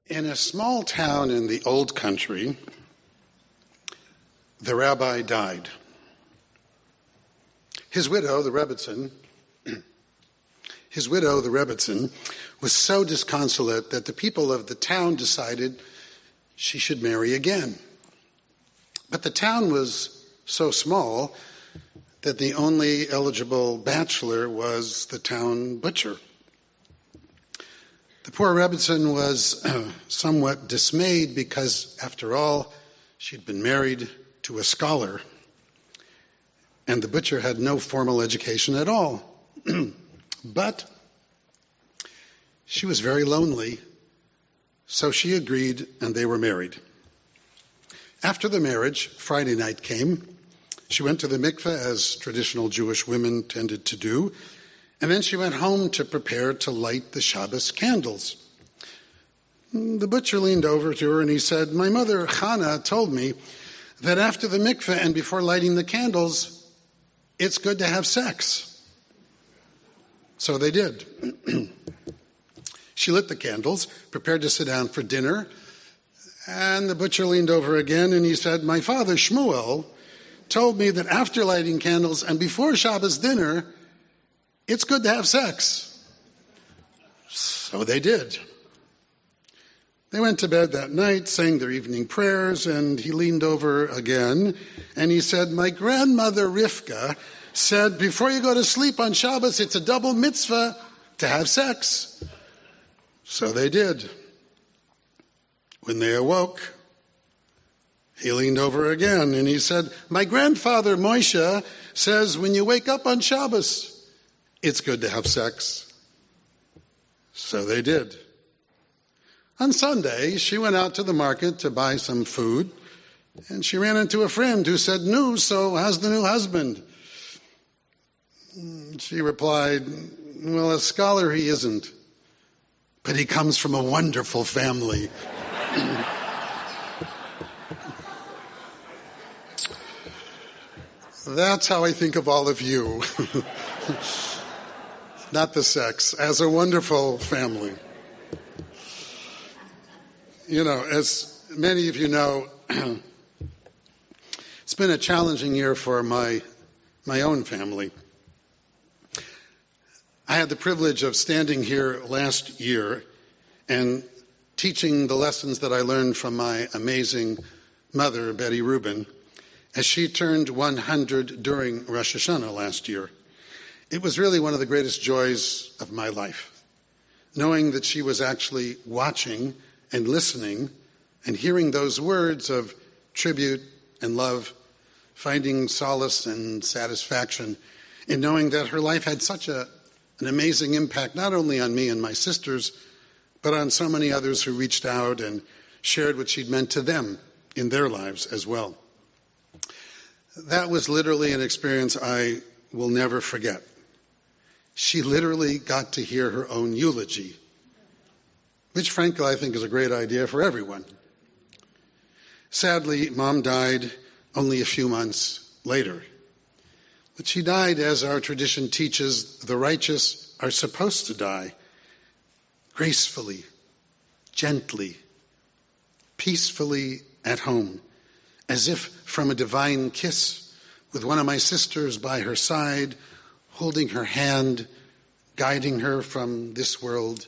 In a small town in the old country, the rabbi died. His widow, the Rebbetzin, was so disconsolate that the people of the town decided she should marry again. But the town was so small that the only eligible bachelor was the town butcher. The poor Rebbetzin was somewhat dismayed because, after all, she'd been married to a scholar, and the butcher had no formal education at all. But she was very lonely, so she agreed, and they were married. After the marriage, Friday night came. She went to the mikveh, as traditional Jewish women tended to do, and then she went home to prepare to light the Shabbos candles. The butcher leaned over to her and he said, "My mother, Hannah, told me that after the mikveh and before lighting the candles, it's good to have sex." So they did. She lit the candles, prepared to sit down for dinner, and the butcher leaned over again and he said, "My father, Shmuel, told me that after lighting candles and before Shabbos dinner, it's good to have sex." So they did. They went to bed that night, saying their evening prayers, and he leaned over again, and he said, "My grandmother Rivka said, before you go to sleep on Shabbos, it's a double mitzvah to have sex." So they did. When they awoke, he leaned over again, and he said, "My grandfather Moshe says when you wake up on Shabbos, it's good to have sex." So they did. On Sunday, she went out to the market to buy some food, and she ran into a friend who said, "No, so how's the new husband?" She replied, "Well, a scholar he isn't, but he comes from a wonderful family." That's how I think of all of you. Not the sex, as a wonderful family. You know, as many of you know, it's been a challenging year for my own family. I had the privilege of standing here last year and teaching the lessons that I learned from my amazing mother, Betty Reuben, as she turned 100 during Rosh Hashanah last year. It was really one of the greatest joys of my life, knowing that she was actually watching and listening and hearing those words of tribute and love, finding solace and satisfaction in knowing that her life had such an amazing impact, not only on me and my sisters, but on so many others who reached out and shared what she'd meant to them in their lives as well. That was literally an experience I will never forget. She literally got to hear her own eulogy, which frankly I think is a great idea for everyone. Sadly, Mom died only a few months later. But she died as our tradition teaches the righteous are supposed to die, gracefully, gently, peacefully at home, as if from a divine kiss, with one of my sisters by her side, holding her hand, guiding her from this world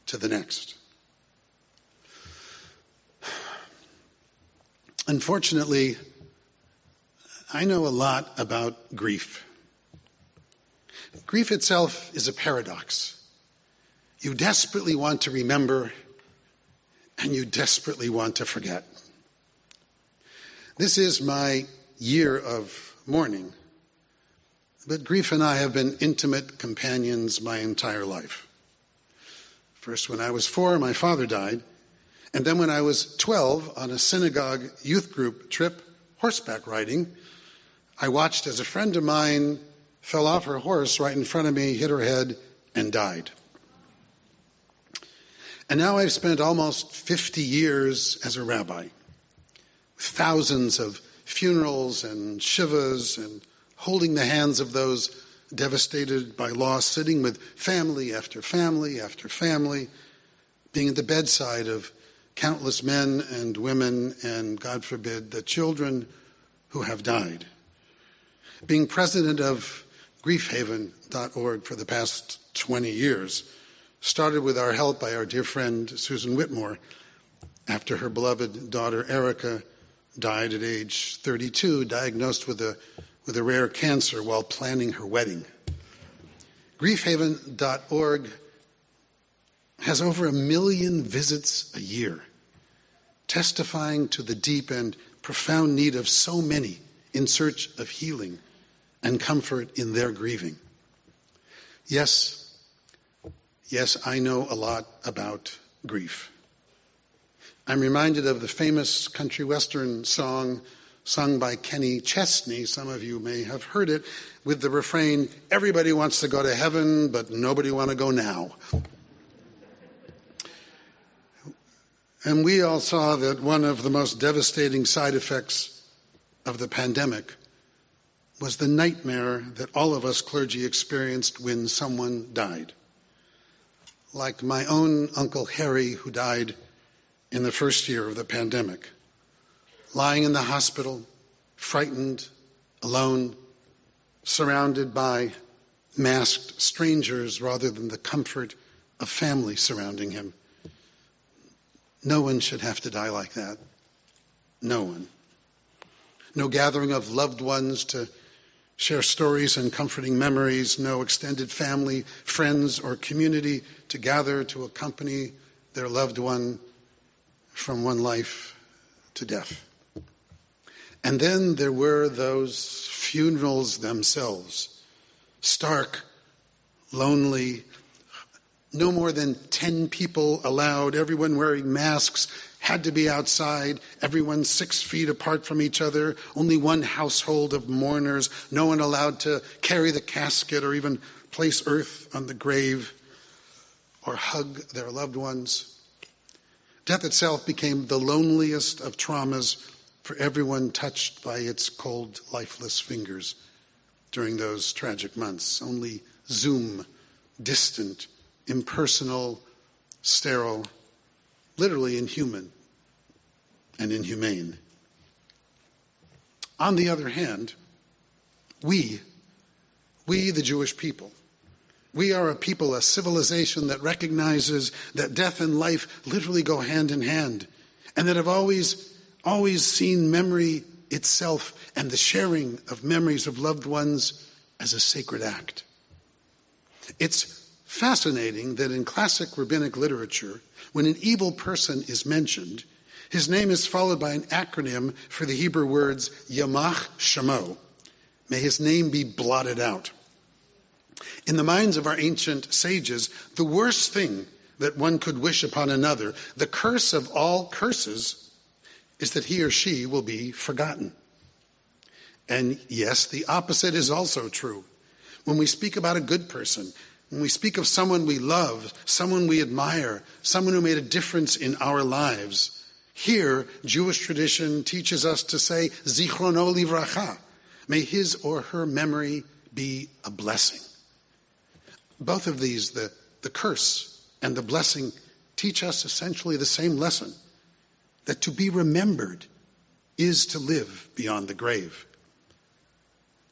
to the next. Unfortunately, I know a lot about grief. Grief itself is a paradox. You desperately want to remember, and you desperately want to forget. This is my year of mourning, but grief and I have been intimate companions my entire life. First, when I was 4, my father died, and then when I was 12, on a synagogue youth group trip, horseback riding, I watched as a friend of mine fell off her horse right in front of me, hit her head, and died. And now I've spent almost 50 years as a rabbi, with thousands of funerals and shivas and holding the hands of those devastated by loss, sitting with family after family after family, being at the bedside of countless men and women and, God forbid, the children who have died. Being president of griefhaven.org for the past 20 years started with our help by our dear friend Susan Whitmore after her beloved daughter Erica died at age 32, diagnosed with a rare cancer while planning her wedding. Griefhaven.org has over 1 million visits a year, testifying to the deep and profound need of so many in search of healing and comfort in their grieving. Yes, I know a lot about grief. I'm reminded of the famous country western song sung by Kenny Chesney. Some of you may have heard it, with the refrain, "Everybody wants to go to heaven, but nobody want to go now." And we all saw that one of the most devastating side effects of the pandemic was the nightmare that all of us clergy experienced when someone died. Like my own Uncle Harry, who died in the first year of the pandemic, lying in the hospital, frightened, alone, surrounded by masked strangers rather than the comfort of family surrounding him. No one should have to die like that. No one. No gathering of loved ones to share stories and comforting memories. No extended family, friends, or community to gather to accompany their loved one from one life to death. And then there were those funerals themselves. Stark, lonely, no more than 10 people allowed, everyone wearing masks, had to be outside, everyone 6 feet apart from each other, only one household of mourners, no one allowed to carry the casket or even place earth on the grave or hug their loved ones. Death itself became the loneliest of traumas for everyone touched by its cold, lifeless fingers during those tragic months. Only Zoom, distant, impersonal, sterile, literally inhuman and inhumane. On the other hand, we the Jewish people, we are a people, a civilization that recognizes that death and life literally go hand in hand, and that have always seen memory itself and the sharing of memories of loved ones as a sacred act. It's fascinating that in classic rabbinic literature, when an evil person is mentioned, his name is followed by an acronym for the Hebrew words Yamach Shemo. May his name be blotted out. In the minds of our ancient sages, the worst thing that one could wish upon another, the curse of all curses, is that he or she will be forgotten. And yes, the opposite is also true. When we speak about a good person, when we speak of someone we love, someone we admire, someone who made a difference in our lives, here, Jewish tradition teaches us to say, Zichrono livracha. May his or her memory be a blessing. Both of these, the curse and the blessing, teach us essentially the same lesson, that to be remembered is to live beyond the grave.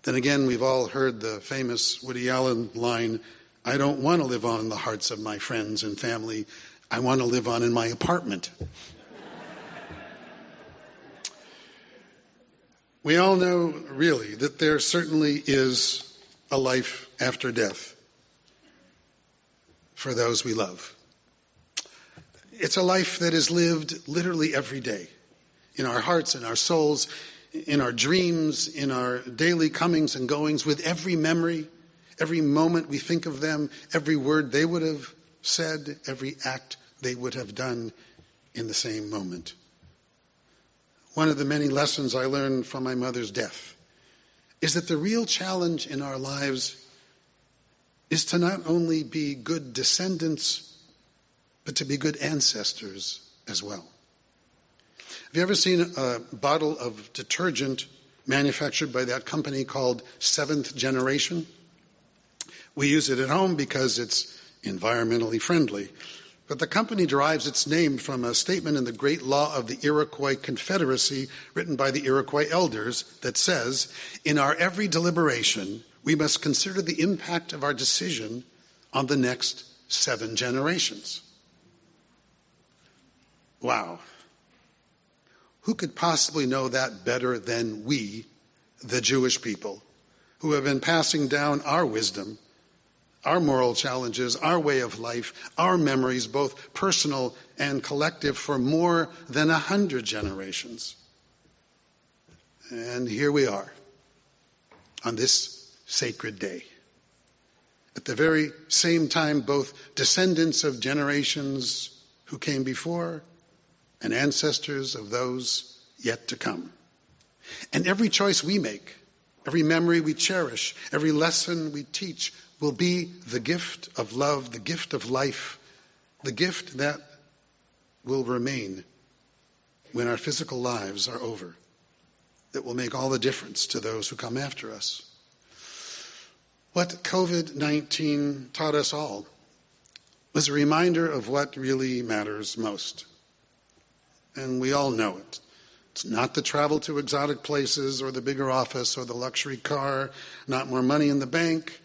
Then again, we've all heard the famous Woody Allen line, I don't want to live on in the hearts of my friends and family. I want to live on in my apartment. We all know, really, that there certainly is a life after death for those we love. It's a life that is lived literally every day, in our hearts, in our souls, in our dreams, in our daily comings and goings, with every memory, every moment we think of them, every word they would have said, every act they would have done in the same moment. One of the many lessons I learned from my mother's death is that the real challenge in our lives is to not only be good descendants, but to be good ancestors as well. Have you ever seen a bottle of detergent manufactured by that company called Seventh Generation? We use it at home because it's environmentally friendly. But the company derives its name from a statement in the Great Law of the Iroquois Confederacy written by the Iroquois elders that says, "In our every deliberation, we must consider the impact of our decision on the next 7 generations." Wow. Who could possibly know that better than we, the Jewish people, who have been passing down our wisdom, our moral challenges, our way of life, our memories, both personal and collective, for more than 100 generations. And here we are on this sacred day. At the very same time, both descendants of generations who came before and ancestors of those yet to come. And every choice we make, every memory we cherish, every lesson we teach will be the gift of love, the gift of life, the gift that will remain when our physical lives are over, that will make all the difference to those who come after us. What COVID-19 taught us all was a reminder of what really matters most. And we all know it. It's not the travel to exotic places or the bigger office or the luxury car, not more money in the bank,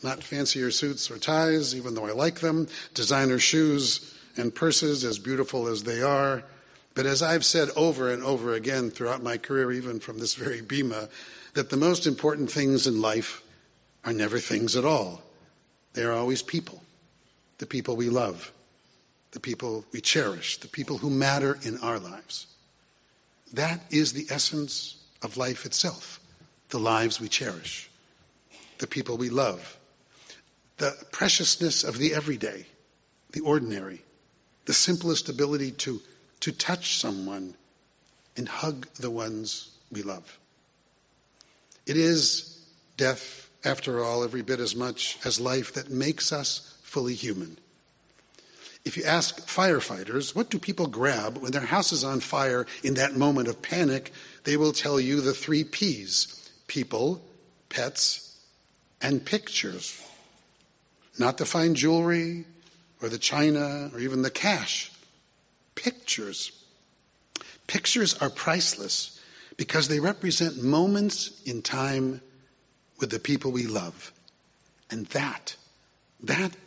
not fancier suits or ties, even though I like them, designer shoes and purses, as beautiful as they are. But as I've said over and over again throughout my career, even from this very bima, that the most important things in life are never things at all. They are always people, the people we love, the people we cherish, the people who matter in our lives. That is the essence of life itself, the lives we cherish, the people we love, the preciousness of the everyday, the ordinary, the simplest ability to touch someone and hug the ones we love. It is death, after all, every bit as much as life that makes us fully human. If you ask firefighters, what do people grab when their house is on fire in that moment of panic, they will tell you the 3 Ps: people, pets, and pictures. Not the fine jewelry or the china or even the cash. Pictures. Pictures are priceless because they represent moments in time with the people we love. And that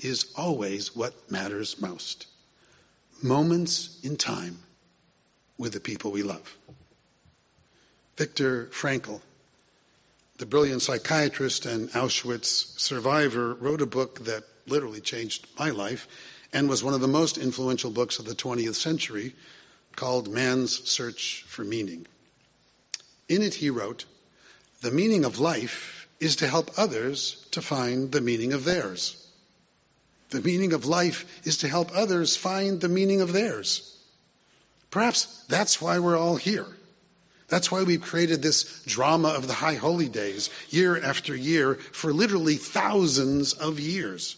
is always what matters most. Moments in time with the people we love. Viktor Frankl, the brilliant psychiatrist and Auschwitz survivor, wrote a book that literally changed my life and was one of the most influential books of the 20th century, called Man's Search for Meaning. In it he wrote, "The meaning of life is to help others to find the meaning of theirs. The meaning of life is to help others find the meaning of theirs." Perhaps that's why we're all here. That's why we've created this drama of the High Holy Days year after year for literally thousands of years.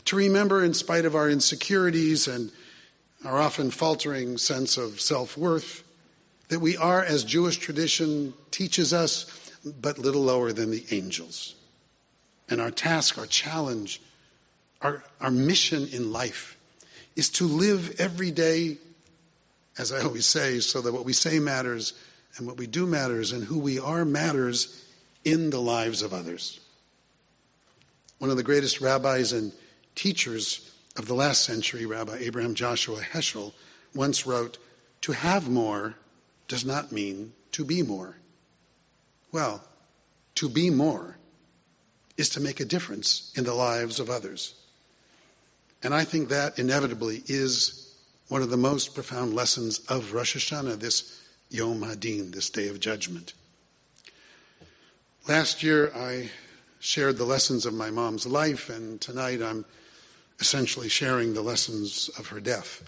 To remember, in spite of our insecurities and our often faltering sense of self-worth, that we are, as Jewish tradition teaches us, but little lower than the angels. And our task, our challenge, our mission in life is to live every day, as I always say, so that what we say matters and what we do matters and who we are matters in the lives of others. One of the greatest rabbis and teachers of the last century, Rabbi Abraham Joshua Heschel, once wrote, "To have more does not mean to be more." Well, to be more is to make a difference in the lives of others. And I think that inevitably is one of the most profound lessons of Rosh Hashanah, this Yom HaDin, this Day of Judgment. Last year I shared the lessons of my mom's life, and tonight I'm essentially sharing the lessons of her death.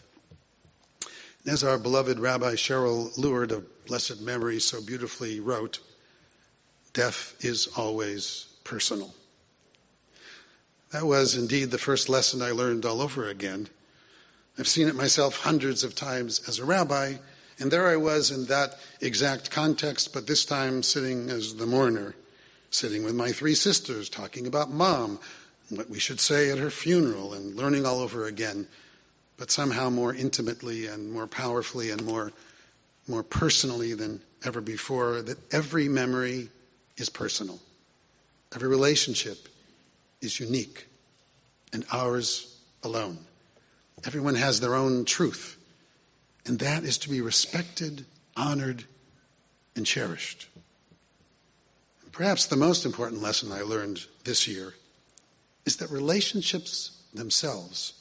And as our beloved Rabbi Cheryl Leward of blessed memory so beautifully wrote, death is always personal. That was indeed the first lesson I learned all over again. I've seen it myself hundreds of times as a rabbi, and there I was in that exact context, but this time sitting as the mourner, sitting with my 3 sisters, talking about Mom, and what we should say at her funeral, and learning all over again but somehow more intimately and more powerfully and more personally than ever before, that every memory is personal. Every relationship is unique and ours alone. Everyone has their own truth, and that is to be respected, honored, and cherished. And perhaps the most important lesson I learned this year is that relationships themselves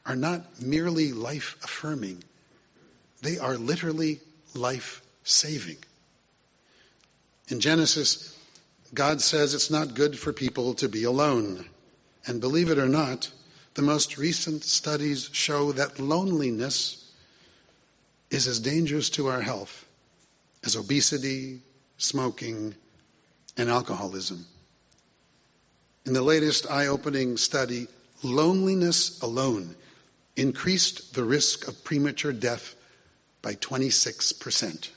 are not merely life-affirming. They are literally life-saving. In Genesis, God says it's not good for people to be alone. And believe it or not, the most recent studies show that loneliness is as dangerous to our health as obesity, smoking, and alcoholism. In the latest eye-opening study, loneliness alone increased the risk of premature death by 26%.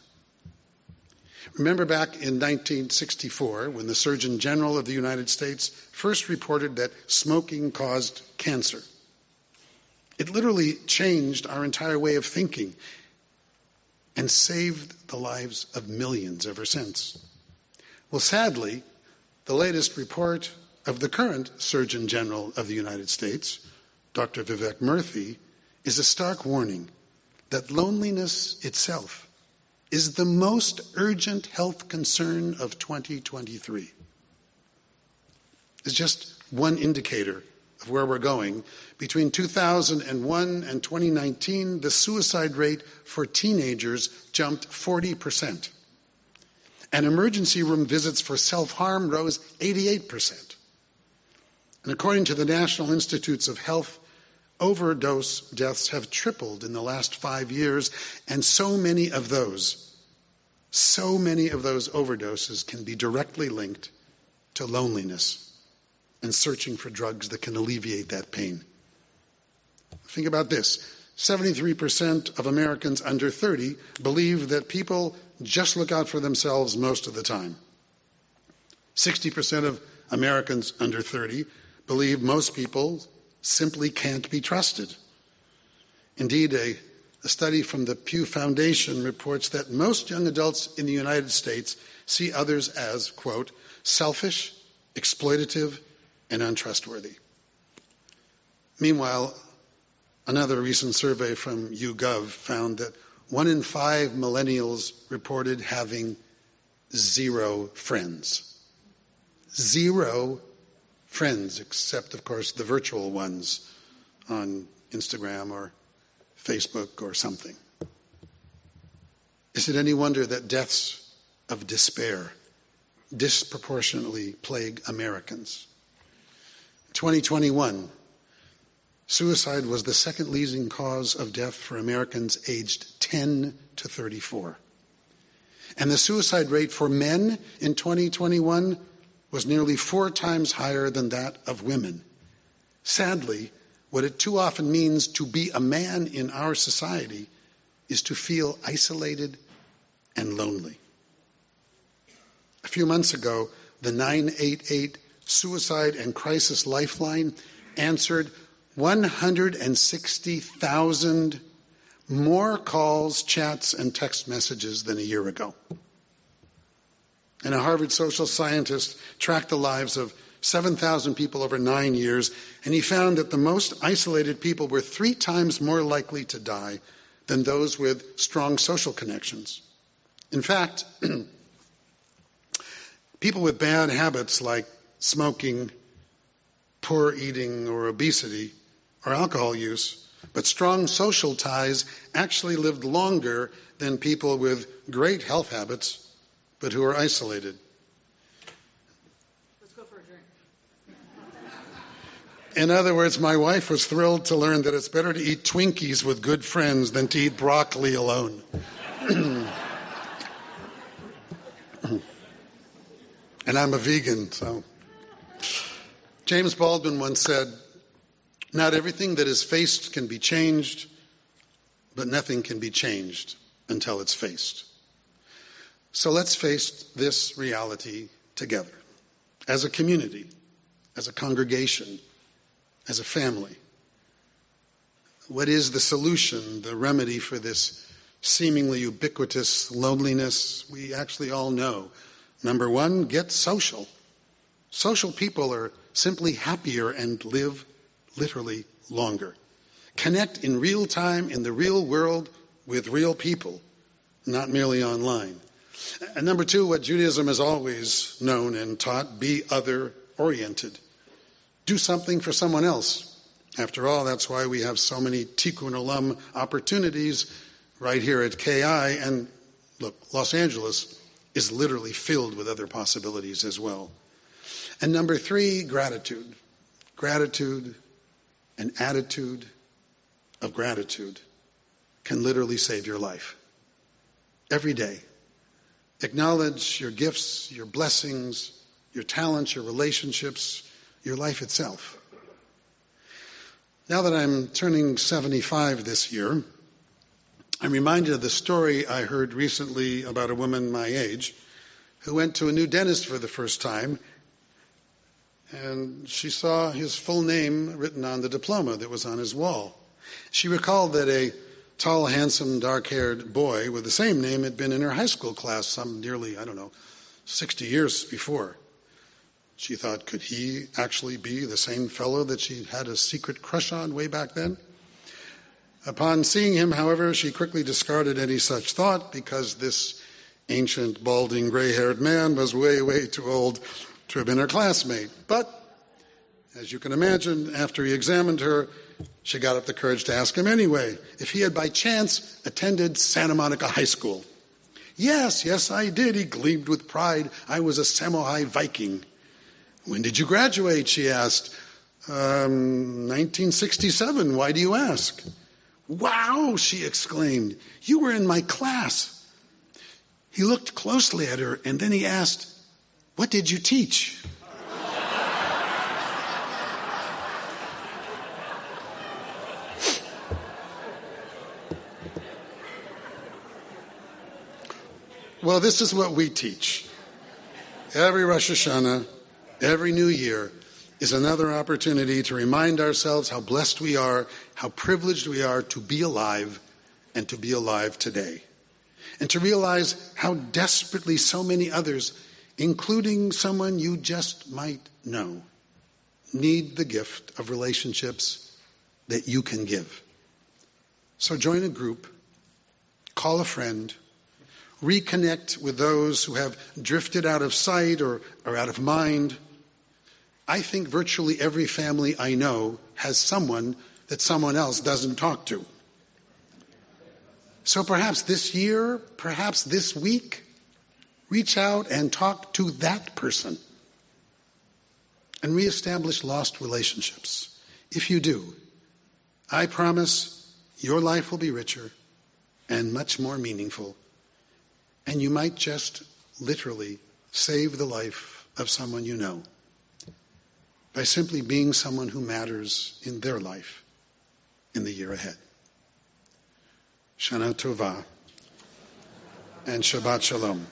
Remember back in 1964 when the Surgeon General of the United States first reported that smoking caused cancer. It literally changed our entire way of thinking and saved the lives of millions ever since. Well, sadly, the latest report of the current Surgeon General of the United States, Dr. Vivek Murthy, is a stark warning that loneliness itself is the most urgent health concern of 2023. It's just one indicator of where we're going. Between 2001 and 2019, the suicide rate for teenagers jumped 40%. And emergency room visits for self-harm rose 88%. And according to the National Institutes of Health, overdose deaths have tripled in the last 5 years, and so many of those overdoses can be directly linked to loneliness and searching for drugs that can alleviate that pain. Think about this. 73% of Americans under 30 believe that people just look out for themselves most of the time. 60% of Americans under 30 believe most people simply can't be trusted. Indeed, a study from the Pew Foundation reports that most young adults in the United States see others as, quote, selfish, exploitative, and untrustworthy. Meanwhile, another recent survey from YouGov found that 1 in 5 millennials reported having 0 friends. 0 friends, except, of course, the virtual ones on Instagram or Facebook or something. Is it any wonder that deaths of despair disproportionately plague Americans? In 2021, suicide was the second leading cause of death for Americans aged 10 to 34. And the suicide rate for men in 2021 was nearly 4 times higher than that of women. Sadly, what it too often means to be a man in our society is to feel isolated and lonely. A few months ago, the 988 Suicide and Crisis Lifeline answered 160,000 more calls, chats, and text messages than a year ago. And a Harvard social scientist tracked the lives of 7,000 people over 9 years, and he found that the most isolated people were 3 times more likely to die than those with strong social connections. In fact, people with bad habits like smoking, poor eating, or obesity, or alcohol use, but strong social ties actually lived longer than people with great health habits, but who are isolated. Let's go for a drink. In other words, my wife was thrilled to learn that it's better to eat Twinkies with good friends than to eat broccoli alone. And I'm a vegan, so. James Baldwin once said, "Not everything that is faced can be changed, but nothing can be changed until it's faced." So let's face this reality together, as a community, as a congregation, as a family. What is the solution, the remedy for this seemingly ubiquitous loneliness? We actually all know. Number one, get social. Social people are simply happier and live literally longer. Connect in real time, in the real world, with real people, not merely online. And number two, what Judaism has always known and taught, be other-oriented. Do something for someone else. After all, that's why we have so many tikkun olam opportunities right here at KI. And look, Los Angeles is literally filled with other possibilities as well. And number three, gratitude. Gratitude, an attitude of gratitude can literally save your life. Every day. Acknowledge your gifts, your blessings, your talents, your relationships, your life itself. Now that I'm turning 75 this year, I'm reminded of the story I heard recently about a woman my age who went to a new dentist for the first time, and she saw his full name written on the diploma that was on his wall. She recalled that a tall, handsome, dark-haired boy with the same name had been in her high school class some nearly, 60 years before. She thought, could he actually be the same fellow that she had a secret crush on way back then? Upon seeing him, however, she quickly discarded any such thought because this ancient, balding, gray-haired man was way, way too old to have been her classmate. But, as you can imagine, after he examined her, she got up the courage to ask him anyway if he had by chance attended Santa Monica High School. Yes, I did, he gleamed with pride. I was a Samohai Viking. When did you graduate, she asked. 1967. Why do you ask? Wow, she exclaimed. You were in my class. He looked closely at her and then he asked, what did you teach? Well, this is what we teach. Every Rosh Hashanah, every new year is another opportunity to remind ourselves how blessed we are, how privileged we are to be alive and to be alive today. And to realize how desperately so many others, including someone you just might know, need the gift of relationships that you can give. So join a group, call a friend, reconnect with those who have drifted out of sight or out of mind. I think virtually every family I know has someone that someone else doesn't talk to. So perhaps this year, perhaps this week, reach out and talk to that person and reestablish lost relationships. If you do, I promise your life will be richer and much more meaningful. And you might just literally save the life of someone you know by simply being someone who matters in their life in the year ahead. Shana Tova and Shabbat Shalom.